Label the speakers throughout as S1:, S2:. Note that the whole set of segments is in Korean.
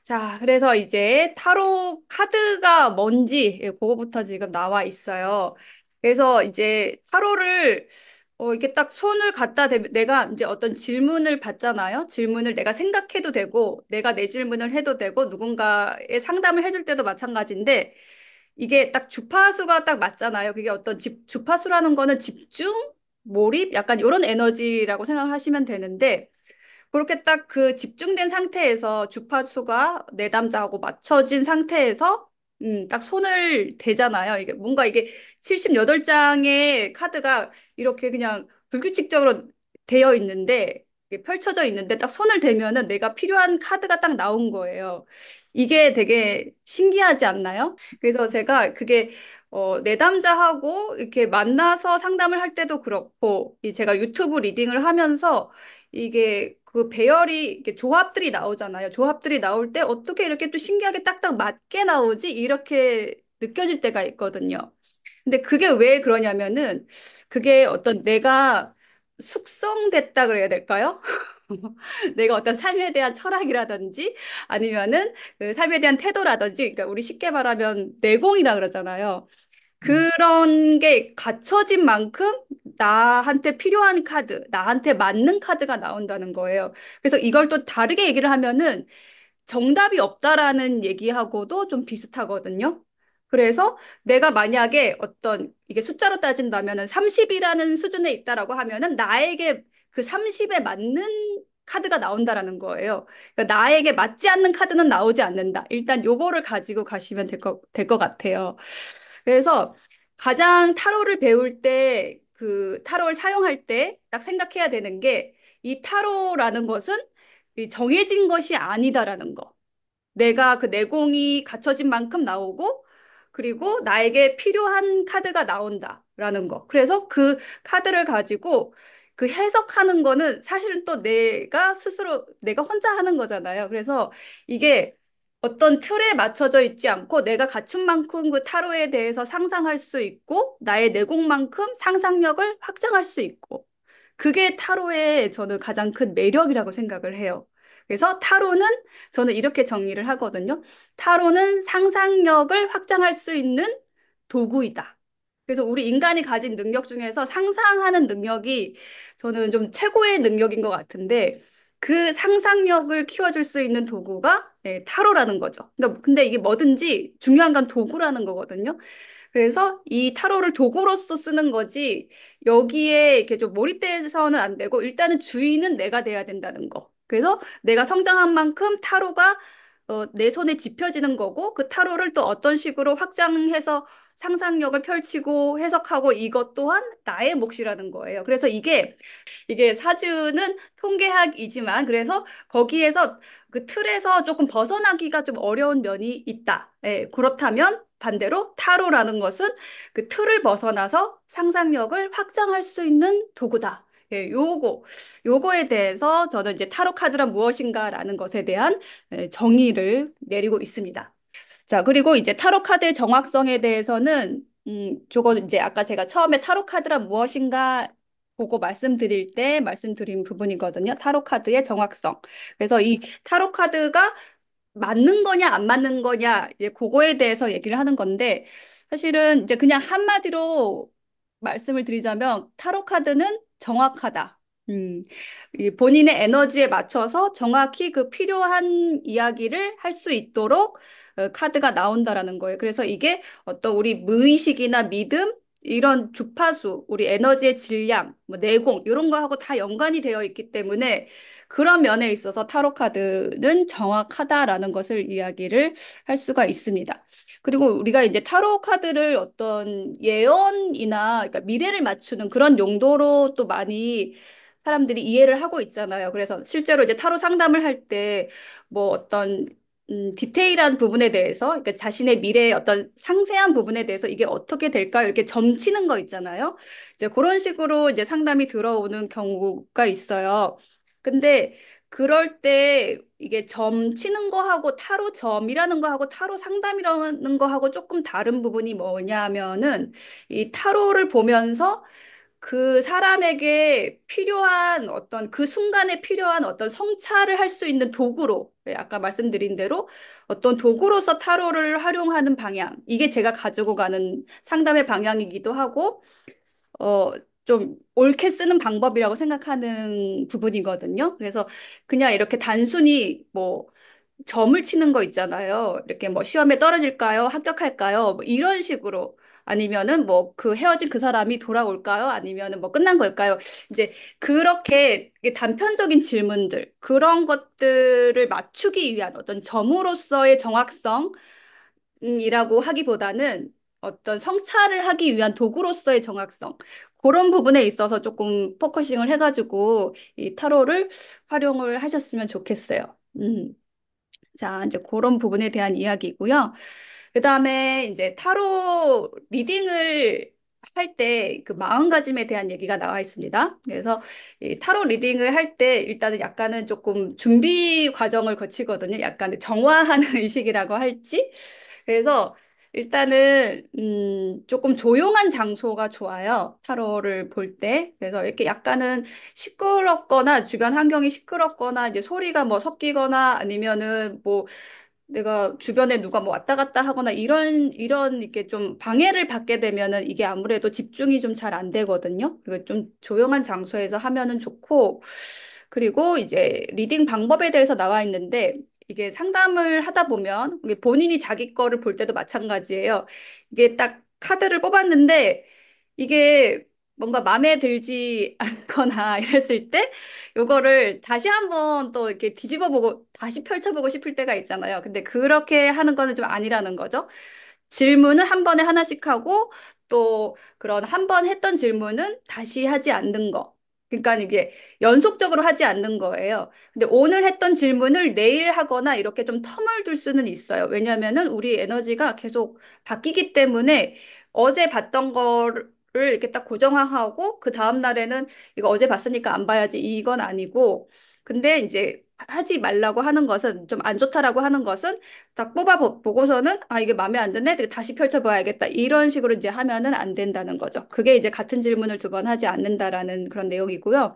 S1: 자, 그래서 이제 타로 카드가 뭔지, 그거부터 지금 나와 있어요. 그래서 이제 타로를, 이게 딱 손을 갖다 대면, 내가 이제 어떤 질문을 받잖아요. 질문을 내가 생각해도 되고, 내가 내 질문을 해도 되고, 누군가의 상담을 해줄 때도 마찬가지인데, 이게 딱 주파수가 딱 맞잖아요. 그게 어떤 주파수라는 거는 집중, 몰입, 약간 이런 에너지라고 생각을 하시면 되는데, 그렇게 딱 그 집중된 상태에서 주파수가 내담자하고 맞춰진 상태에서 딱 손을 대잖아요. 이게 뭔가 이게 78장의 카드가 이렇게 그냥 불규칙적으로 되어 있는데 이게 펼쳐져 있는데 딱 손을 대면은 내가 필요한 카드가 딱 나온 거예요. 이게 되게 신기하지 않나요? 그래서 제가 그게 내담자하고 이렇게 만나서 상담을 할 때도 그렇고 이 제가 유튜브 리딩을 하면서 이게 그 배열이 이렇게 조합들이 나오잖아요. 조합들이 나올 때 어떻게 이렇게 또 신기하게 딱딱 맞게 나오지? 이렇게 느껴질 때가 있거든요. 근데 그게 왜 그러냐면은 그게 어떤 내가 숙성됐다 그래야 될까요? 내가 어떤 삶에 대한 철학이라든지 아니면은 그 삶에 대한 태도라든지 그러니까 우리 쉽게 말하면 내공이라 그러잖아요. 그런 게 갖춰진 만큼 나한테 필요한 카드, 나한테 맞는 카드가 나온다는 거예요. 그래서 이걸 또 다르게 얘기를 하면은 정답이 없다라는 얘기하고도 좀 비슷하거든요. 그래서 내가 만약에 어떤 이게 숫자로 따진다면은 30이라는 수준에 있다라고 하면은 나에게 그 30에 맞는 카드가 나온다라는 거예요. 그러니까 나에게 맞지 않는 카드는 나오지 않는다. 일단 요거를 가지고 가시면 될 것 같아요. 그래서 가장 타로를 배울 때, 그 타로를 사용할 때 딱 생각해야 되는 게 이 타로라는 것은 이 정해진 것이 아니다라는 거. 내가 그 내공이 갖춰진 만큼 나오고, 그리고 나에게 필요한 카드가 나온다라는 거. 그래서 그 카드를 가지고 그 해석하는 거는 사실은 또 내가 스스로, 내가 혼자 하는 거잖아요. 그래서 이게 어떤 틀에 맞춰져 있지 않고 내가 갖춘 만큼 그 타로에 대해서 상상할 수 있고, 나의 내공만큼 상상력을 확장할 수 있고, 그게 타로의 저는 가장 큰 매력이라고 생각을 해요. 그래서 타로는 저는 이렇게 정의를 하거든요. 타로는 상상력을 확장할 수 있는 도구이다. 그래서 우리 인간이 가진 능력 중에서 상상하는 능력이 저는 좀 최고의 능력인 것 같은데 그 상상력을 키워줄 수 있는 도구가 타로라는 거죠. 그러니까 근데 이게 뭐든지 중요한 건 도구라는 거거든요. 그래서 이 타로를 도구로서 쓰는 거지 여기에 이렇게 좀 몰입돼서는 안 되고 일단은 주인은 내가 돼야 된다는 거. 그래서 내가 성장한 만큼 타로가 내 손에 집혀지는 거고 그 타로를 또 어떤 식으로 확장해서 상상력을 펼치고 해석하고 이것 또한 나의 몫이라는 거예요. 그래서 이게 사주는 통계학이지만 그래서 거기에서 그 틀에서 조금 벗어나기가 좀 어려운 면이 있다. 그렇다면 반대로 타로라는 것은 그 틀을 벗어나서 상상력을 확장할 수 있는 도구다. 요거에 대해서 저는 이제 타로 카드란 무엇인가라는 것에 대한 정의를 내리고 있습니다. 자, 그리고 이제 타로 카드의 정확성에 대해서는 저거 이제 아까 제가 처음에 타로 카드란 무엇인가 보고 말씀드릴 때 말씀드린 부분이거든요. 타로 카드의 정확성. 그래서 이 타로 카드가 맞는 거냐 안 맞는 거냐 이제 그거에 대해서 얘기를 하는 건데 사실은 이제 그냥 한마디로 말씀을 드리자면 타로 카드는 정확하다. 이 본인의 에너지에 맞춰서 정확히 그 필요한 이야기를 할 수 있도록 카드가 나온다라는 거예요. 그래서 이게 어떤 우리 무의식이나 믿음 이런 주파수, 우리 에너지의 질량, 뭐 내공 이런 거하고 다 연관이 되어 있기 때문에 그런 면에 있어서 타로 카드는 정확하다라는 것을 이야기를 할 수가 있습니다. 그리고 우리가 이제 타로 카드를 어떤 예언이나 그러니까 미래를 맞추는 그런 용도로 또 많이 사람들이 이해를 하고 있잖아요. 그래서 실제로 이제 타로 상담을 할 때 뭐 어떤 디테일한 부분에 대해서, 그러니까 자신의 미래의 어떤 상세한 부분에 대해서 이게 어떻게 될까 이렇게 점치는 거 있잖아요. 이제 그런 식으로 이제 상담이 들어오는 경우가 있어요. 근데 그럴 때 이게 점치는 거하고 타로 점이라는 거하고 타로 상담이라는 거하고 조금 다른 부분이 뭐냐면은 이 타로를 보면서 그 사람에게 필요한 어떤 그 순간에 필요한 어떤 성찰을 할 수 있는 도구로 아까 말씀드린 대로 어떤 도구로서 타로를 활용하는 방향, 이게 제가 가지고 가는 상담의 방향이기도 하고, 어, 좀 옳게 쓰는 방법이라고 생각하는 부분이거든요. 그래서 그냥 이렇게 단순히 뭐 점을 치는 거 있잖아요. 이렇게 뭐 시험에 떨어질까요? 합격할까요? 뭐 이런 식으로. 아니면은 뭐 그 헤어진 그 사람이 돌아올까요? 아니면은 뭐 끝난 걸까요? 이제 그렇게 이게 단편적인 질문들, 그런 것들을 맞추기 위한 어떤 점으로서의 정확성, 이라고 하기보다는 어떤 성찰을 하기 위한 도구로서의 정확성. 그런 부분에 있어서 조금 포커싱을 해가지고 이 타로를 활용을 하셨으면 좋겠어요. 자, 이제 그런 부분에 대한 이야기고요. 그다음에 이제 타로 리딩을 할 때 그 마음가짐에 대한 얘기가 나와 있습니다. 그래서 이 타로 리딩을 할 때 일단은 약간은 조금 준비 과정을 거치거든요. 약간 정화하는 의식이라고 할지. 그래서 일단은 조금 조용한 장소가 좋아요. 타로를 볼 때. 그래서 이렇게 약간은 시끄럽거나 주변 환경이 시끄럽거나 이제 소리가 뭐 섞이거나 아니면은 뭐 내가 주변에 누가 뭐 왔다 갔다 하거나 이런 이렇게 좀 방해를 받게 되면은 이게 아무래도 집중이 좀 잘 안 되거든요. 그리고 좀 조용한 장소에서 하면은 좋고, 그리고 이제 리딩 방법에 대해서 나와 있는데 이게 상담을 하다 보면 이게 본인이 자기 거를 볼 때도 마찬가지예요. 이게 딱 카드를 뽑았는데 이게 뭔가 마음에 들지 않거나 이랬을 때 요거를 다시 한번 또 이렇게 뒤집어 보고 다시 펼쳐보고 싶을 때가 있잖아요. 근데 그렇게 하는 거는 좀 아니라는 거죠. 질문을 한 번에 하나씩 하고 또 그런 한 번 했던 질문은 다시 하지 않는 거. 그러니까 이게 연속적으로 하지 않는 거예요. 근데 오늘 했던 질문을 내일 하거나 이렇게 좀 텀을 둘 수는 있어요. 왜냐하면은 우리 에너지가 계속 바뀌기 때문에 어제 봤던 거를 이렇게 딱 고정화하고 그 다음 날에는 이거 어제 봤으니까 안 봐야지 이건 아니고 근데 이제 하지 말라고 하는 것은 좀 안 좋다라고 하는 것은 딱 보고서는 아 이게 마음에 안 드네 다시 펼쳐봐야겠다 이런 식으로 이제 하면은 안 된다는 거죠. 그게 이제 같은 질문을 두 번 하지 않는다라는 그런 내용이고요.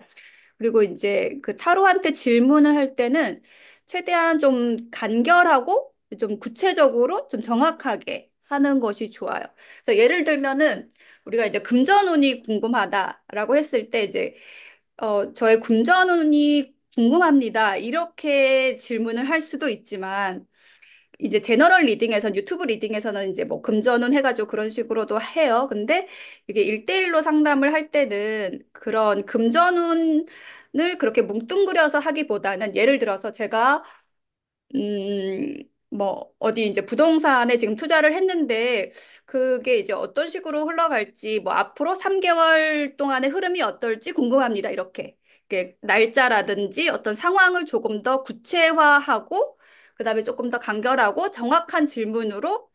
S1: 그리고 이제 그 타로한테 질문을 할 때는 최대한 좀 간결하고 좀 구체적으로 좀 정확하게 하는 것이 좋아요. 그래서 예를 들면은 우리가 이제 금전운이 궁금하다라고 했을 때 이제 저의 금전운이 궁금합니다. 이렇게 질문을 할 수도 있지만 이제 제너럴 리딩에서 유튜브 리딩에서는 이제 뭐 금전운 해가지고 그런 식으로도 해요. 근데 이게 일대일로 상담을 할 때는 그런 금전운을 그렇게 뭉뚱그려서 하기보다는 예를 들어서 제가 뭐, 어디 이제 부동산에 지금 투자를 했는데, 그게 이제 어떤 식으로 흘러갈지, 뭐, 앞으로 3개월 동안의 흐름이 어떨지 궁금합니다. 이렇게 날짜라든지 어떤 상황을 조금 더 구체화하고, 그 다음에 조금 더 간결하고 정확한 질문으로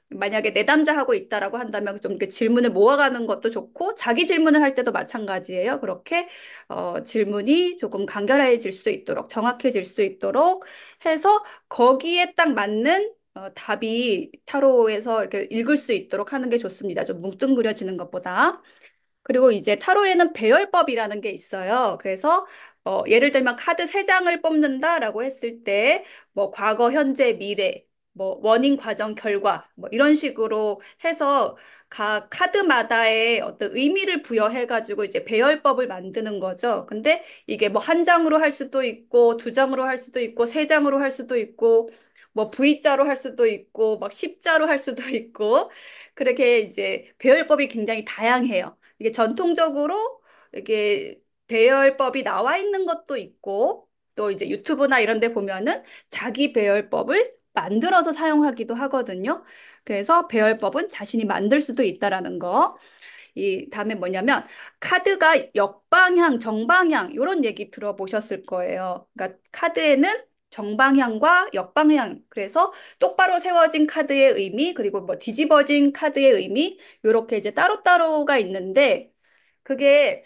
S1: 만약에 내담자하고 있다라고 한다면 좀 이렇게 질문을 모아가는 것도 좋고 자기 질문을 할 때도 마찬가지예요. 그렇게 질문이 조금 간결해질 수 있도록 정확해질 수 있도록 해서 거기에 딱 맞는 답이 타로에서 이렇게 읽을 수 있도록 하는 게 좋습니다. 좀 뭉뚱그려지는 것보다. 그리고 이제 타로에는 배열법이라는 게 있어요. 그래서 예를 들면 카드 세장을 뽑는다라고 했을 때 뭐 과거, 현재, 미래, 뭐 원인, 과정, 결과 뭐 이런 식으로 해서 각 카드마다의 어떤 의미를 부여해 가지고 이제 배열법을 만드는 거죠. 근데 이게 뭐 한 장으로 할 수도 있고 두 장으로 할 수도 있고 세 장으로 할 수도 있고 뭐 V자로 할 수도 있고 막 십자로 할 수도 있고 그렇게 이제 배열법이 굉장히 다양해요. 이게 전통적으로 이게 배열법이 나와 있는 것도 있고 또 이제 유튜브나 이런 데 보면은 자기 배열법을 만들어서 사용하기도 하거든요. 그래서 배열법은 자신이 만들 수도 있다라는 거. 이 다음에 뭐냐면 카드가 역방향, 정방향 이런 얘기 들어보셨을 거예요. 그러니까 카드에는 정방향과 역방향 그래서 똑바로 세워진 카드의 의미 그리고 뭐 뒤집어진 카드의 의미 이렇게 이제 따로따로가 있는데 그게,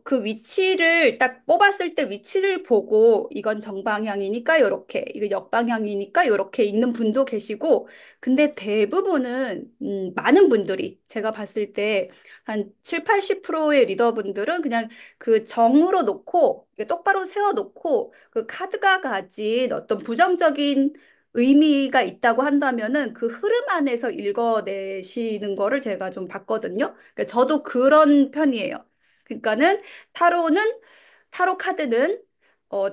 S1: 그 위치를 딱 뽑았을 때 위치를 보고 이건 정방향이니까 요렇게, 이거 역방향이니까 요렇게 읽는 분도 계시고, 근데 대부분은, 많은 분들이 제가 봤을 때 한 7, 80%의 리더분들은 그냥 그 정으로 놓고, 이게 똑바로 세워놓고, 그 카드가 가진 어떤 부정적인 의미가 있다고 한다면은 그 흐름 안에서 읽어내시는 거를 제가 좀 봤거든요. 그러니까 저도 그런 편이에요. 그러니까는 타로는 타로 카드는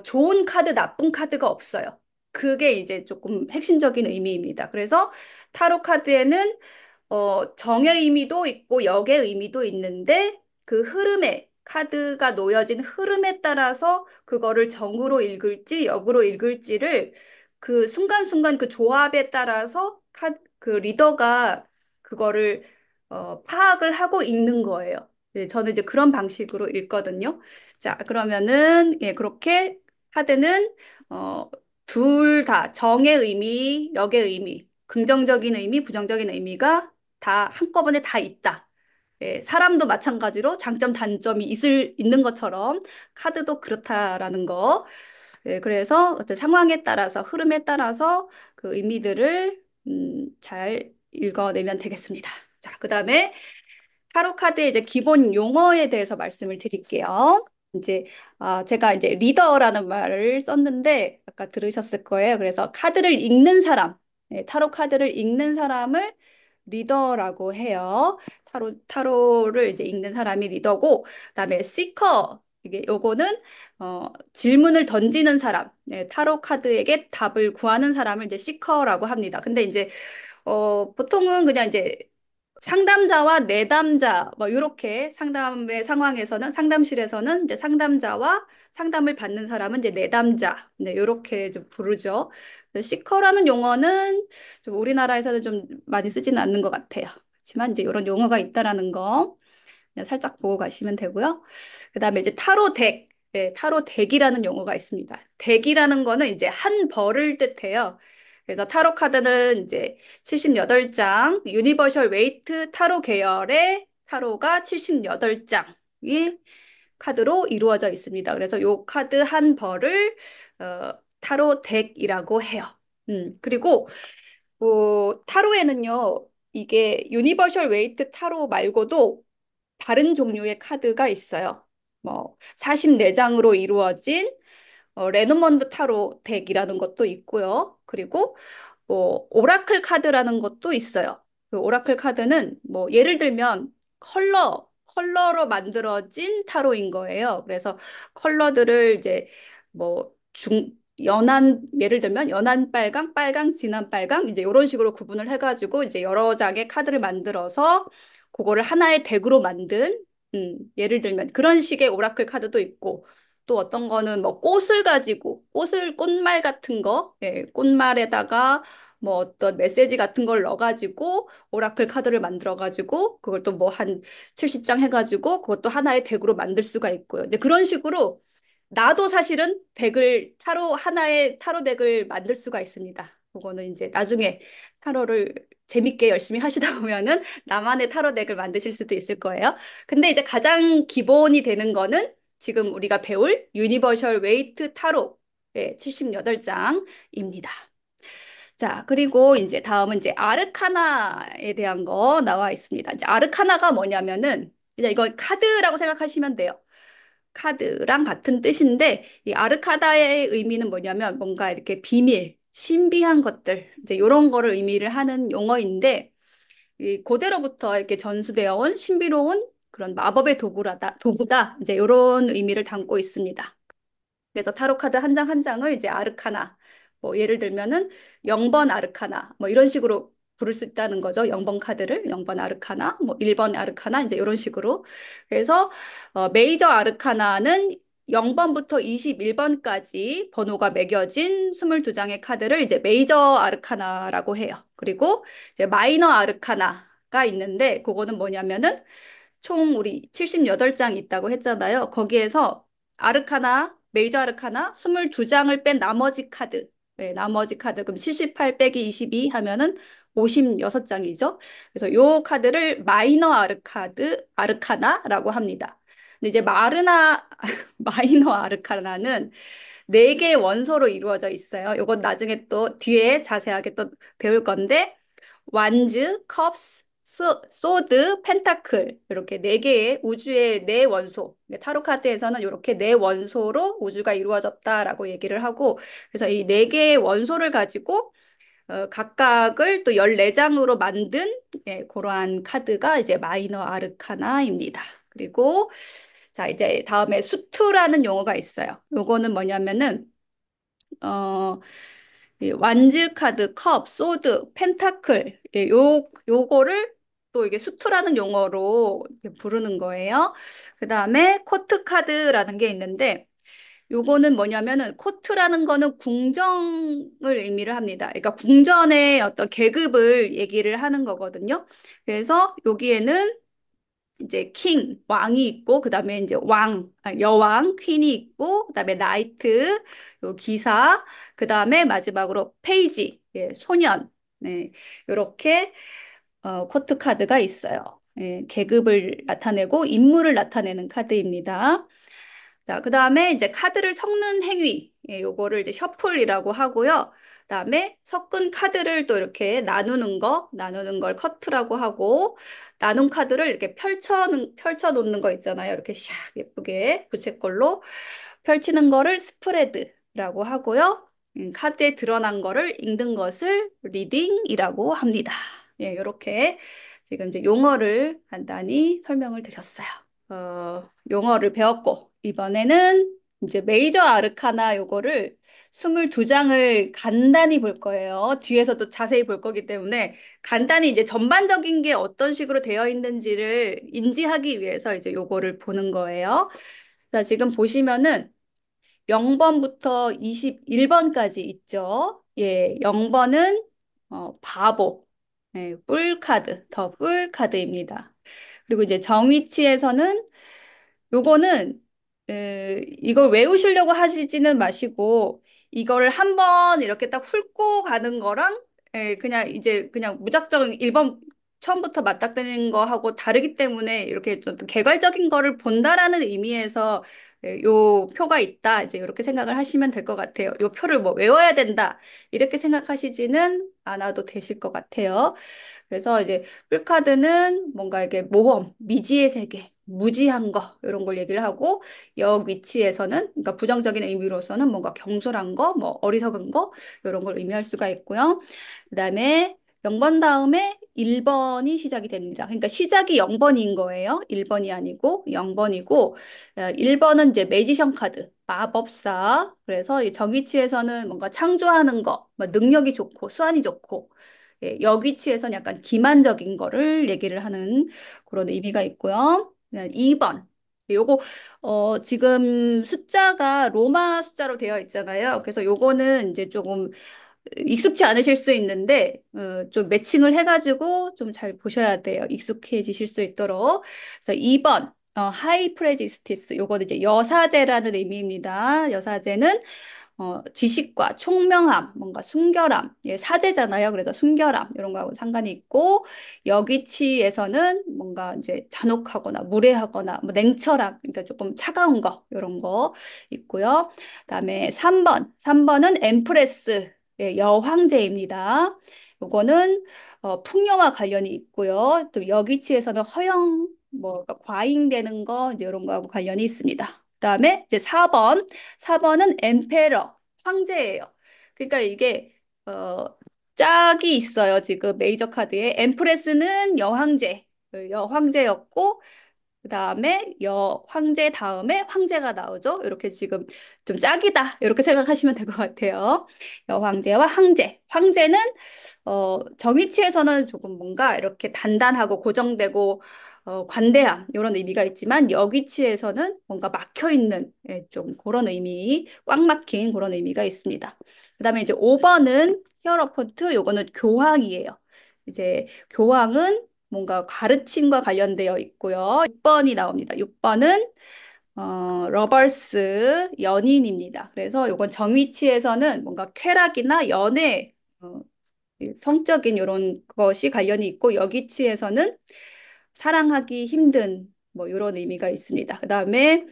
S1: 좋은 카드, 나쁜 카드가 없어요. 그게 이제 조금 핵심적인 의미입니다. 그래서 타로 카드에는 정의 의미도 있고 역의 의미도 있는데 그 흐름에 카드가 놓여진 흐름에 따라서 그거를 정으로 읽을지 역으로 읽을지를 그 순간순간 그 조합에 따라서 그 리더가 그거를 파악을 하고 읽는 거예요. 네, 저는 이제 그런 방식으로 읽거든요. 자, 그러면은 예, 그렇게 카드는 어, 둘 다 정의 의미, 역의 의미, 긍정적인 의미, 부정적인 의미가 다 한꺼번에 다 있다. 예, 사람도 마찬가지로 장점, 단점이 있는 것처럼 카드도 그렇다라는 거. 예, 그래서 어떤 상황에 따라서, 흐름에 따라서 그 의미들을 잘 읽어내면 되겠습니다. 자, 그 다음에 타로 카드의 이제 기본 용어에 대해서 말씀을 드릴게요. 이제 제가 이제 리더라는 말을 썼는데 아까 들으셨을 거예요. 그래서 카드를 읽는 사람, 타로 카드를 읽는 사람을 리더라고 해요. 타로를 이제 읽는 사람이 리더고, 그다음에 시커. 이게 요거는 질문을 던지는 사람, 타로 카드에게 답을 구하는 사람을 이제 시커라고 합니다. 근데 이제 보통은 그냥 이제 상담자와 내담자, 뭐, 이렇게 상담의 상황에서는, 상담실에서는 이제 상담자와 상담을 받는 사람은 이제 내담자, 네, 이렇게 좀 부르죠. 시커라는 용어는 좀 우리나라에서는 좀 많이 쓰지는 않는 것 같아요. 그렇지만 이제 이런 용어가 있다라는 거 그냥 살짝 보고 가시면 되고요. 그다음에 이제 타로 덱, 타로 덱이라는 용어가 있습니다. 덱이라는 거는 이제 한 벌을 뜻해요. 그래서 타로 카드는 이제 78장, 유니버셜 웨이트 타로 계열의 타로가 78장이 카드로 이루어져 있습니다. 그래서 요 카드 한 벌을 타로 덱이라고 해요. 그리고 타로에는요, 이게 유니버셜 웨이트 타로 말고도 다른 종류의 카드가 있어요. 뭐 44장으로 이루어진 레노먼드 타로 덱이라는 것도 있고요. 그리고 뭐 오라클 카드라는 것도 있어요. 그 오라클 카드는 뭐 예를 들면 컬러로 만들어진 타로인 거예요. 그래서 컬러들을 이제 뭐 연한 예를 들면 연한 빨강, 빨강, 진한 빨강 이제 이런 식으로 구분을 해가지고 이제 여러 장의 카드를 만들어서 그거를 하나의 덱으로 만든 예를 들면 그런 식의 오라클 카드도 있고 또 어떤 거는 뭐 꽃을 가지고 꽃말 같은 거 꽃말에다가 뭐 어떤 메시지 같은 걸 넣어가지고 오라클 카드를 만들어가지고 그걸 또 뭐 한 70장 해가지고 그것도 하나의 덱으로 만들 수가 있고요. 이제 그런 식으로 나도 사실은 하나의 타로 덱을 만들 수가 있습니다. 그거는 이제 나중에 타로를 재밌게 열심히 하시다 보면은 나만의 타로 덱을 만드실 수도 있을 거예요. 근데 이제 가장 기본이 되는 거는 지금 우리가 배울 유니버셜 웨이트 타로 78장입니다. 자, 그리고 이제 다음은 이제 아르카나에 대한 거 나와 있습니다. 이제 아르카나가 뭐냐면은 그냥 이거 카드라고 생각하시면 돼요. 카드랑 같은 뜻인데 이 아르카다의 의미는 뭐냐면 뭔가 이렇게 비밀, 신비한 것들 이제 이런 거를 의미를 하는 용어인데 이 고대로부터 이렇게 전수되어 온 신비로운 그런 마법의 도구다 이제 이런 의미를 담고 있습니다. 그래서 타로 카드 한 장 한 장을 이제 아르카나, 뭐 예를 들면은 0번 아르카나, 뭐 이런 식으로 부를 수 있다는 거죠. 0번 카드를 0번 아르카나, 뭐 1번 아르카나 이제 이런 식으로. 그래서 메이저 아르카나는 0번부터 21번까지 번호가 매겨진 22장의 카드를 이제 메이저 아르카나라고 해요. 그리고 이제 마이너 아르카나가 있는데 그거는 뭐냐면은 총 우리 78장 있다고 했잖아요. 거기에서 메이저 아르카나 22장을 뺀 나머지 카드. 네, 나머지 카드 그럼 78 빼기 22 하면은 56장이죠. 그래서 요 카드를 마이너 아르카나라고 합니다. 근데 이제 마이너 아르카나는 네 개의 원소로 이루어져 있어요. 요건 나중에 또 뒤에 자세하게 또 배울 건데 완즈, 컵스, 소드, 펜타클 이렇게 네 개의 우주의 네 원소. 타로 카드에서는 이렇게 네 원소로 우주가 이루어졌다라고 얘기를 하고 그래서 이 네 개의 원소를 가지고 각각을 또 14장으로 만든 그러한 카드가 이제 마이너 아르카나입니다. 그리고 자, 이제 다음에 수투라는 용어가 있어요. 요거는 뭐냐면은 어, 이 완즈 카드, 컵, 소드, 펜타클, 요거를 또 이게 수트라는 용어로 이렇게 부르는 거예요. 그 다음에 코트 카드라는 게 있는데, 요거는 뭐냐면은 코트라는 거는 궁정을 의미를 합니다. 그러니까 궁전의 어떤 계급을 얘기를 하는 거거든요. 그래서 여기에는 이제 킹, 왕이 있고, 그 다음에 이제 여왕, 퀸이 있고, 그 다음에 나이트, 요 기사, 그 다음에 마지막으로 페이지, 예, 소년. 네, 요렇게, 코트 카드가 있어요. 예, 계급을 나타내고 인물을 나타내는 카드입니다. 자, 그 다음에 이제 카드를 섞는 행위. 예, 요거를 이제 셔플이라고 하고요. 그다음에 섞은 카드를 또 이렇게 나누는 걸 커트라고 하고, 나눈 카드를 이렇게 펼쳐 놓는 거 있잖아요. 이렇게 샥 예쁘게 부채꼴로 펼치는 거를 스프레드라고 하고요. 카드에 드러난 거를 읽는 것을 리딩이라고 합니다. 예, 이렇게 지금 이제 용어를 간단히 설명을 드렸어요. 용어를 배웠고, 이번에는 이제 메이저 아르카나 요거를 22장을 간단히 볼 거예요. 뒤에서도 자세히 볼 거기 때문에 간단히 이제 전반적인 게 어떤 식으로 되어 있는지를 인지하기 위해서 이제 요거를 보는 거예요. 자, 지금 보시면은 0번부터 21번까지 있죠. 예, 0번은 바보, 예, 뿔 카드입니다. 그리고 이제 정위치에서는 요거는 이걸 외우시려고 하시지는 마시고 이거를 한번 이렇게 딱 훑고 가는 거랑 그냥 이제 그냥 무작정 1번 처음부터 맞닥뜨리는 거하고 다르기 때문에 이렇게 좀 개괄적인 거를 본다라는 의미에서 요 표가 있다. 이제 이렇게 생각을 하시면 될 것 같아요. 요 표를 뭐 외워야 된다. 이렇게 생각하시지는 않아도 되실 것 같아요. 그래서 이제 풀카드는 뭔가 이게 모험, 미지의 세계, 무지한 거 이런 걸 얘기를 하고 역 위치에서는 그러니까 부정적인 의미로서는 뭔가 경솔한 거, 뭐 어리석은 거 이런 걸 의미할 수가 있고요. 그다음에 0번 다음에 1번이 시작이 됩니다. 그러니까 시작이 0번인 거예요. 1번이 아니고 0번이고 1번은 이제 매지션 카드, 마법사. 그래서 이 정위치에서는 뭔가 창조하는 거, 뭐 능력이 좋고 수완이 좋고 예, 역위치에서는 약간 기만적인 거를 얘기를 하는 그런 의미가 있고요. 2번. 요거 지금 숫자가 로마 숫자로 되어 있잖아요. 그래서 요거는 이제 조금 익숙치 않으실 수 있는데 좀 매칭을 해가지고 좀 잘 보셔야 돼요. 익숙해지실 수 있도록. 그래서 2번 하이 프레지스티스 요거는 이제 여사제라는 의미입니다. 여사제는 지식과 총명함, 뭔가 순결함, 예, 사제잖아요. 그래서 순결함 이런 거하고 상관이 있고 여기치에서는 뭔가 이제 잔혹하거나 무례하거나 뭐 냉철함, 그러니까 조금 차가운 거 이런 거 있고요. 그다음에 3번은 엠프레스, 예, 여황제입니다. 요거는 풍요와 관련이 있고요. 또 여기치에서는 허영, 뭐 그러니까 과잉되는 거 이제 이런 거하고 관련이 있습니다. 그다음에 이제 4번은 엠페러, 황제예요. 그러니까 이게 어 짝이 있어요. 지금 메이저 카드에 엠프레스는 여황제, 여황제였고 그다음에 여황제 다음에 황제가 나오죠. 이렇게 지금 좀 짝이다. 이렇게 생각하시면 될 것 같아요. 여황제와 황제. 황제는 정위치에서는 조금 뭔가 이렇게 단단하고 고정되고 관대함 이런 의미가 있지만 역위치에서는 뭔가 막혀 있는 예, 좀 그런 의미, 꽉 막힌 그런 의미가 있습니다. 그다음에 이제 5번은 히어로폰트 요거는 교황이에요. 이제 교황은 뭔가 가르침과 관련되어 있고요. 6번이 나옵니다. 6번은 러버스 연인입니다. 그래서 요건 정위치에서는 뭔가 쾌락이나 연애, 성적인 이런 것이 관련이 있고 여기치에서는 사랑하기 힘든 뭐 이런 의미가 있습니다. 그다음에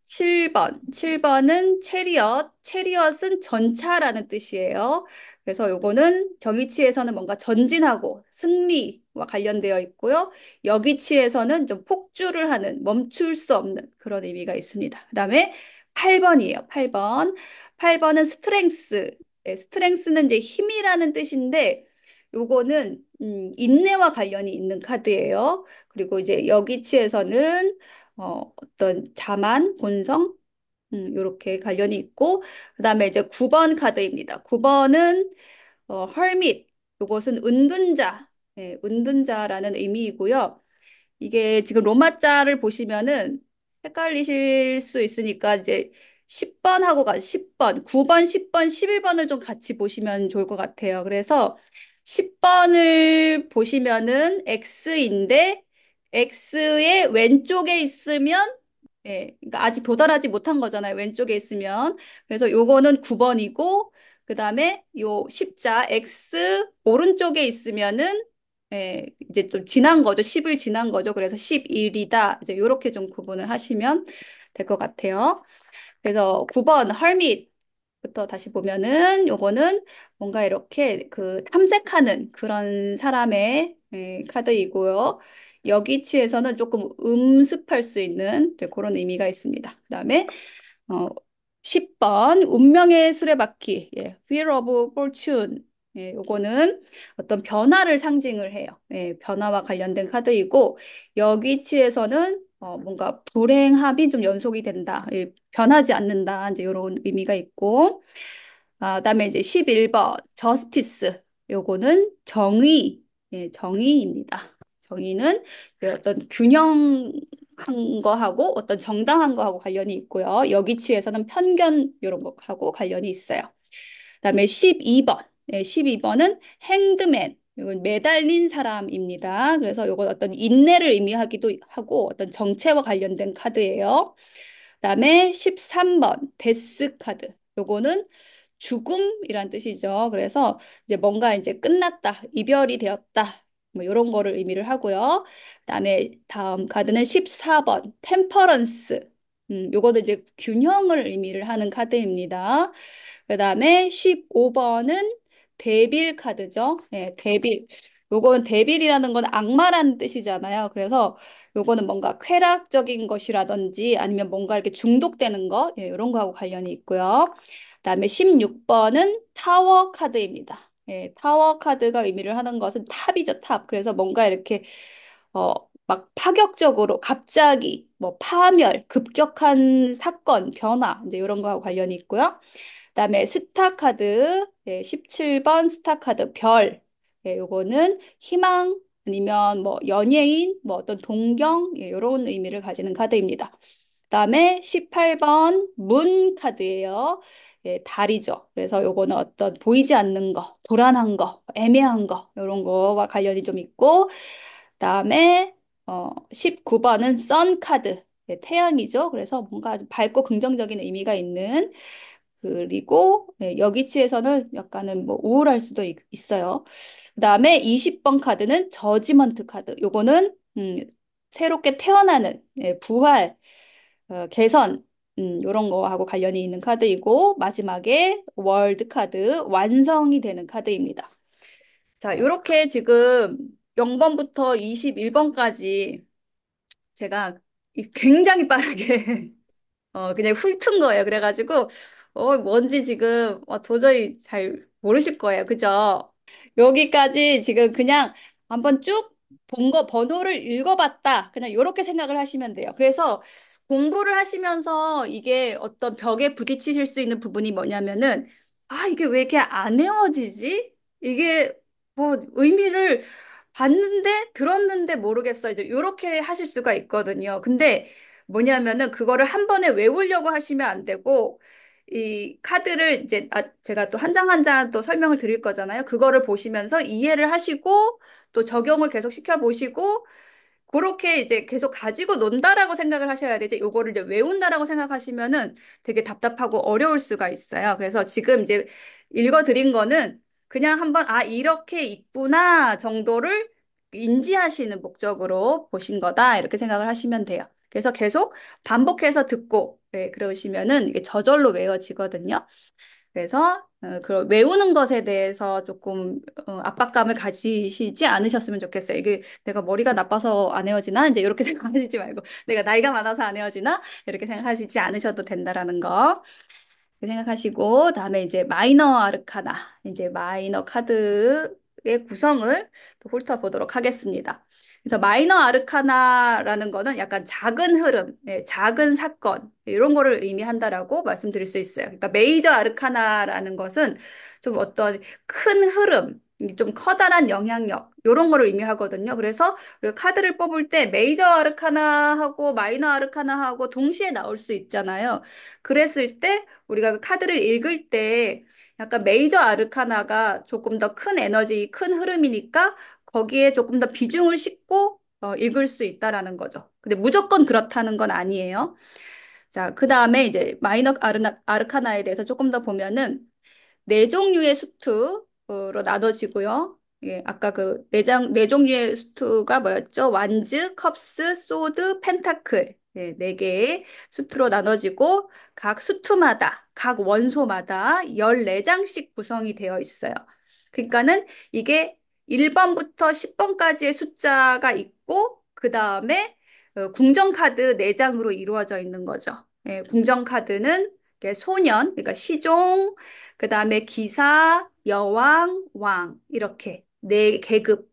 S1: 7번. 7번은 체리엇. 체리엇은 전차라는 뜻이에요. 그래서 요거는 정위치에서는 뭔가 전진하고 승리와 관련되어 있고요. 여기치에서는 좀 폭주를 하는 멈출 수 없는 그런 의미가 있습니다. 그다음에 8번이에요. 8번. 8번은 스트렝스. 네, 스트렝스는 이제 힘이라는 뜻인데 요거는 인내와 관련이 있는 카드예요. 그리고 이제 여기치에서는 어떤 자만, 본성, 요렇게 관련이 있고, 그다음에 이제 9번 카드입니다. 9번은 헐밋, 요것은 은둔자, 예, 은둔자라는 의미이고요. 이게 지금 로마자를 보시면은 헷갈리실 수 있으니까 이제 10번 하고 10번, 9번, 10번, 11번을 좀 같이 보시면 좋을 것 같아요. 그래서 10번을 보시면은 X인데 X의 왼쪽에 있으면 예, 그러니까 아직 도달하지 못한 거잖아요. 왼쪽에 있으면. 그래서 요거는 9번이고 그다음에 요 십자 X 오른쪽에 있으면은 예, 이제 좀 지난 거죠. 10을 지난 거죠. 그래서 11이다. 이제 요렇게 좀 구분을 하시면 될 것 같아요. 그래서 9번 헐밋부터 다시 보면은 요거는 뭔가 이렇게 그 탐색하는 그런 사람의 카드이고요. 여기치에서는 조금 음습할 수 있는 그런 의미가 있습니다. 그다음에 어, 10번 운명의 수레바퀴, 예, Wheel of Fortune. 예, 요거는 어떤 변화를 상징을 해요. 예, 변화와 관련된 카드이고 여기치에서는 뭔가 불행함이 좀 연속이 된다. 예, 변하지 않는다. 이제 이런 의미가 있고 그다음에 이제 11번 저스티스. 요거는 정의, 예, 정의입니다. 정의는 그 어떤 균형한 거하고 어떤 정당한 거하고 관련이 있고요. 여기치에서는 편견 이런 거하고 관련이 있어요. 그다음에 12번. 네, 12번은 행드맨. 이건 매달린 사람입니다. 그래서 이건 어떤 인내를 의미하기도 하고 어떤 정체와 관련된 카드예요. 그다음에 13번 데스 카드. 요거는 죽음이란 뜻이죠. 그래서 이제 뭔가 이제 끝났다, 이별이 되었다. 뭐 이런 거를 의미를 하고요. 그다음에 다음 카드는 14번 템퍼런스. 요거는 이제 균형을 의미를 하는 카드입니다. 그다음에 15번은 데빌 카드죠. 네, 데빌. 요거는 데빌이라는 건 악마라는 뜻이잖아요. 그래서 요거는 뭔가 쾌락적인 것이라든지 아니면 뭔가 이렇게 중독되는 거, 예, 이런 거하고 관련이 있고요. 그다음에 16번은 타워 카드입니다. 예, 타워 카드가 의미를 하는 것은 탑이죠, 탑. 그래서 뭔가 이렇게 어, 막 파격적으로 갑자기 뭐 파멸, 급격한 사건, 변화 이제 이런 거하고 관련이 있고요. 그다음에 스타 카드, 예, 17번 스타 카드 별. 예, 요거는 희망 아니면 뭐 연예인, 뭐 어떤 동경 예, 이런 의미를 가지는 카드입니다. 그다음에 18번 문 카드예요. 예, 달이죠. 그래서 요거는 어떤 보이지 않는 거, 불안한 거, 애매한 거 이런 거와 관련이 좀 있고 그다음에 19번은 선 카드. 예, 태양이죠. 그래서 뭔가 아주 밝고 긍정적인 의미가 있는 그리고 여기치에서는 약간은 뭐 우울할 수도 있어요. 그다음에 20번 카드는 저지먼트 카드. 요거는 새롭게 태어나는 부활, 개선 요런 거하고 관련이 있는 카드이고 마지막에 월드 카드 완성이 되는 카드입니다. 자, 요렇게 지금 0번부터 21번까지 제가 굉장히 빠르게 그냥 훑은 거예요. 그래가지고, 뭔지 지금, 도저히 잘 모르실 거예요. 그죠? 여기까지 지금 그냥 한번 쭉 본 거, 번호를 읽어봤다. 그냥 이렇게 생각을 하시면 돼요. 그래서 공부를 하시면서 이게 어떤 벽에 부딪히실 수 있는 부분이 뭐냐면은, 이게 왜 이렇게 안 외워지지? 이게 뭐 의미를 봤는데, 들었는데 모르겠어. 이제 이렇게 하실 수가 있거든요. 근데 뭐냐면은 그거를 한 번에 외우려고 하시면 안 되고 이 카드를 이제 제가 또 한 장 한 장 또 설명을 드릴 거잖아요. 그거를 보시면서 이해를 하시고 또 적용을 계속 시켜 보시고 그렇게 이제 계속 가지고 논다라고 생각을 하셔야 되지, 요거를 이제 외운다라고 생각하시면은 되게 답답하고 어려울 수가 있어요. 그래서 지금 이제 읽어드린 거는 그냥 한번, 아, 이렇게 있구나 정도를 인지하시는 목적으로 보신 거다. 이렇게 생각을 하시면 돼요. 그래서 계속 반복해서 듣고, 네, 그러시면은 이게 저절로 외워지거든요. 그래서 그 외우는 것에 대해서 조금 압박감을 가지시지 않으셨으면 좋겠어요. 이게 내가 머리가 나빠서 안 외워지나? 이제 이렇게 생각하시지 말고 내가 나이가 많아서 안 외워지나? 이렇게 생각하시지 않으셔도 된다라는 거 생각하시고, 다음에 이제 마이너 아르카나, 이제 마이너 카드의 구성을 또 훑어보도록 하겠습니다. 그래서 마이너 아르카나라는 거는 약간 작은 흐름, 예, 작은 사건, 이런 거를 의미한다라고 말씀드릴 수 있어요. 그러니까 메이저 아르카나라는 것은 좀 어떤 큰 흐름, 좀 커다란 영향력, 이런 거를 의미하거든요. 그래서 우리가 카드를 뽑을 때 메이저 아르카나하고 마이너 아르카나하고 동시에 나올 수 있잖아요. 그랬을 때 우리가 그 카드를 읽을 때 약간 메이저 아르카나가 조금 더 큰 에너지, 큰 흐름이니까 거기에 조금 더 비중을 싣고 읽을 수 있다라는 거죠. 근데 무조건 그렇다는 건 아니에요. 자, 그 다음에 이제 아르카나에 대해서 조금 더 보면은 네 종류의 수트로 나눠지고요. 예, 아까 그 네 종류의 수트가 뭐였죠? 완즈, 컵스, 소드, 펜타클. 예, 네 개의 수트로 나눠지고 각 수트마다, 각 원소마다 14장씩 구성이 되어 있어요. 그러니까는 이게 1번부터 10번까지의 숫자가 있고 그 다음에 궁전 카드 4장으로 이루어져 있는 거죠. 예, 궁전 카드는 이게 소년, 그러니까 시종, 그 다음에 기사, 여왕, 왕 이렇게 네 계급.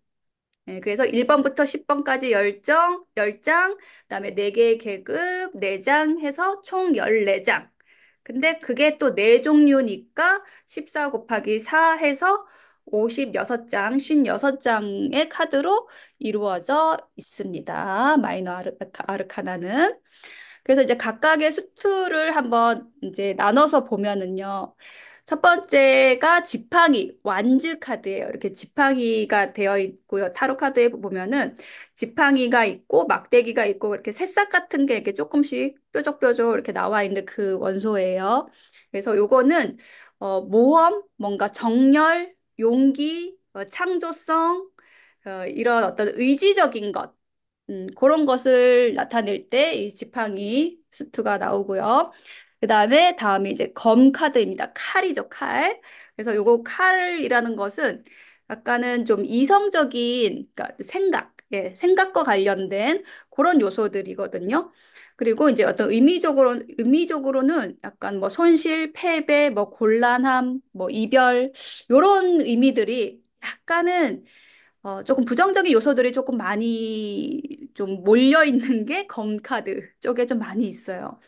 S1: 예, 그래서 1번부터 10번까지 10장, 그다음에 4개의 계급, 4장 해서 총 14장. 근데 그게 또 4종류니까 14 곱하기 4 해서 56장, 56장의 카드로 이루어져 있습니다. 아르카나는. 그래서 이제 각각의 수트를 한번 이제 나눠서 보면은요. 첫 번째가 지팡이, 완즈 카드예요. 이렇게 지팡이가 되어 있고요. 타로 카드에 보면은 지팡이가 있고 막대기가 있고 이렇게 새싹 같은 게 이렇게 조금씩 뾰족뾰족 이렇게 나와 있는 그 원소예요. 그래서 요거는 모험, 뭔가 정열, 용기, 창조성, 이런 어떤 의지적인 것 그런 것을 나타낼 때 이 지팡이 수트가 나오고요. 다음에 이제 검 카드입니다. 칼이죠, 칼. 그래서 요거 칼이라는 것은 약간은 좀 이성적인, 그러니까 생각과 관련된 그런 요소들이거든요. 그리고 이제 어떤 의미적으로는 약간 뭐 손실, 패배, 뭐 곤란함, 뭐 이별, 요런 의미들이 약간은 조금 부정적인 요소들이 조금 많이 좀 몰려 있는 게 검카드 쪽에 좀 많이 있어요.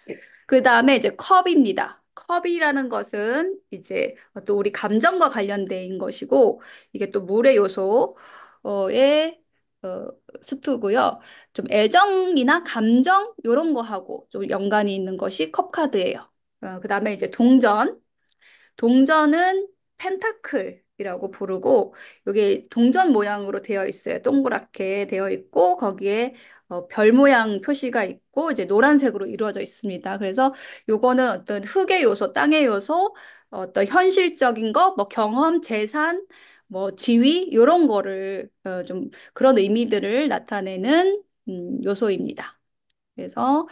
S1: 그 다음에 이제 컵입니다. 컵이라는 것은 이제 또 우리 감정과 관련된 것이고, 이게 또 물의 요소의 수트고요. 좀 애정이나 감정, 요런 거하고 좀 연관이 있는 것이 컵카드예요. 그 다음에 이제 동전. 동전은 펜타클이라고 부르고 이게 동전 모양으로 되어 있어요. 동그랗게 되어 있고 거기에 별 모양 표시가 있고 이제 노란색으로 이루어져 있습니다. 그래서 요거는 어떤 흙의 요소, 땅의 요소, 어떤 현실적인 거, 뭐 경험, 재산, 뭐 지위 이런 거를 좀 그런 의미들을 나타내는 요소입니다. 그래서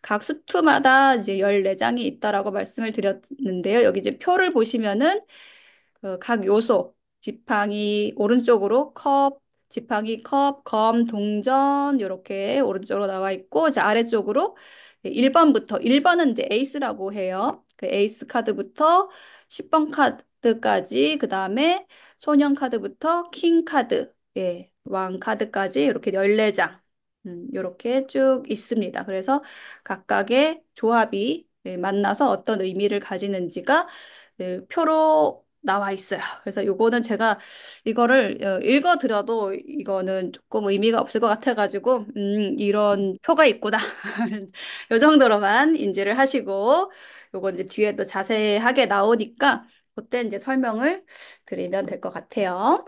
S1: 각 수트마다 이제 14장이 있다라고 말씀을 드렸는데요. 여기 이제 표를 보시면은 각 요소, 지팡이 오른쪽으로 컵, 지팡이 컵, 검, 동전 이렇게 오른쪽으로 나와 있고 이제 아래쪽으로 1번부터 1번은 이제 에이스라고 해요. 그 에이스 카드부터 10번 카드까지 그다음에 소년 카드부터 킹 카드, 예, 왕 카드까지 이렇게 14장 이렇게 쭉 있습니다. 그래서 각각의 조합이 만나서 어떤 의미를 가지는지가 표로 나와 있어요. 그래서 요거는 제가 이거를 읽어드려도 이거는 조금 의미가 없을 것 같아가지고, 이런 표가 있구나. 요 정도로만 인지를 하시고, 요거 이제 뒤에 또 자세하게 나오니까, 그때 이제 설명을 드리면 될 것 같아요.